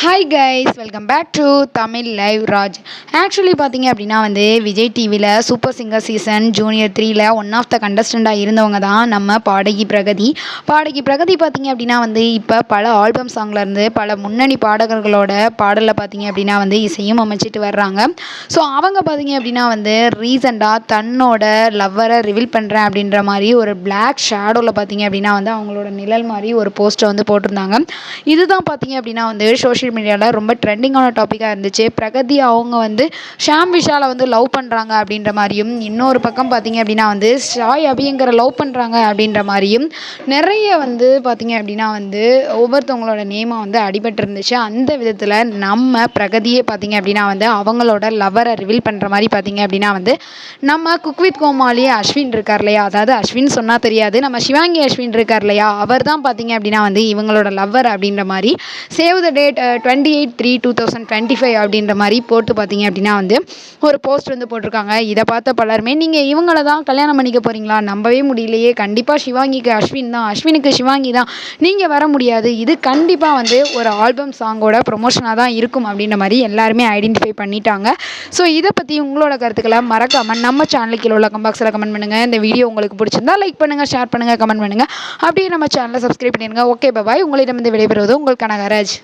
Hi guys, welcome back to Tamil live Raj. Actually பார்த்தீங்க அப்படின்னா விஜய் டிவியில் சூப்பர் சிங்கர் சீசன் ஜூனியர் 3ல் ஒன் ஆஃப் த கண்டஸ்டண்ட்டாக இருந்தவங்க தான் நம்ம பாடகி பிரகதி. பார்த்தீங்க அப்படின்னா இப்போ பல ஆல்பம் சாங்லேருந்து பல முன்னணி பாடகர்களோட பாடலில் பார்த்தீங்க அப்படின்னா இசையும் அமைச்சிட்டு வர்றாங்க. ஸோ அவங்க பார்த்தீங்க அப்படின்னா ரீசெண்டாக தன்னோட லவ்வரை ரிவீல் பண்ணுறேன் அப்படின்ற மாதிரி ஒரு பிளாக் ஷேடோவில் பார்த்தீங்க அப்படின்னா அவங்களோட நிழல் மாதிரி ஒரு போஸ்ட்டை போட்டிருந்தாங்க. இதுதான் பார்த்தீங்க அப்படின்னா சோஷியல் மீடியாவில் ரொம்ப ட்ரெண்டிங்கான டாப்பிக்காக இருந்துச்சு. பிரகதி அவங்க ஷாம் விஷாலை லவ் பண்ணுறாங்க அப்படின்ற மாதிரியும், இன்னொரு பக்கம் பார்த்தீங்க அப்படின்னா சாய் அபியங்கரை லவ் பண்ணுறாங்க அப்படின்ற மாதிரியும் நிறைய பார்த்தீங்க அப்படின்னா ஒவ்வொருத்தவங்களோட நேமாக அடிபட்டு இருந்துச்சு. அந்த விதத்தில் நம்ம பிரகதியே பார்த்தீங்க அப்படின்னா அவங்களோட லவ்வரை ரிவீல் பண்ணுற மாதிரி பார்த்தீங்க அப்படின்னா நம்ம குக் வித் கோமாளி அஸ்வின் இருக்கார் இல்லையா, அதாவது அஸ்வின் சொன்னால் தெரியாது, நம்ம சிவாங்கி அஸ்வின் இருக்கார் இல்லையா, அவர் தான் பார்த்தீங்க அப்படின்னா இவங்களோட லவ்வர் அப்படின்ற மாதிரி சேவ் த டேட் 28/3/2025 அப்படின்ற மாதிரி போட்டு பார்த்தீங்க அப்படின்னா ஒரு போஸ்ட் போட்டிருக்காங்க. இதை பார்த்த பலருமே நீங்கள் இவங்கள தான் கல்யாணம் பண்ணிக்க போகிறீங்களா, நம்பவே முடியலையே, கண்டிப்பாக சிவாங்கிக்கு அஸ்வின் தான், அஸ்வினுக்கு சிவாங்கி தான், நீங்கள் வர முடியாது, இது கண்டிப்பாக ஒரு ஆல்பம் சாங்கோட ப்ரொமோஷனாக தான் இருக்கும் அப்படின்ற மாதிரி எல்லாருமே ஐடென்டிஃபை பண்ணிட்டாங்க. ஸோ இதை பற்றி உங்களோட கருத்துக்களை மறக்காமல் நம்ம சேனலுக்கு கீழே உள்ள கமெண்ட் கமெண்ட் பண்ணுங்கள். இந்த வீடியோ உங்களுக்கு பிடிச்சிருந்தா லைக் பண்ணுங்கள், ஷேர் பண்ணுங்கள், கமெண்ட் பண்ணுங்கள். அப்படியே நம்ம சேனலை சப்ஸ்கிரைப் பண்ணிடுங்க. ஓகே பாய், உங்களிடம் விடைபெறுவது உங்கள் கனகராஜ்.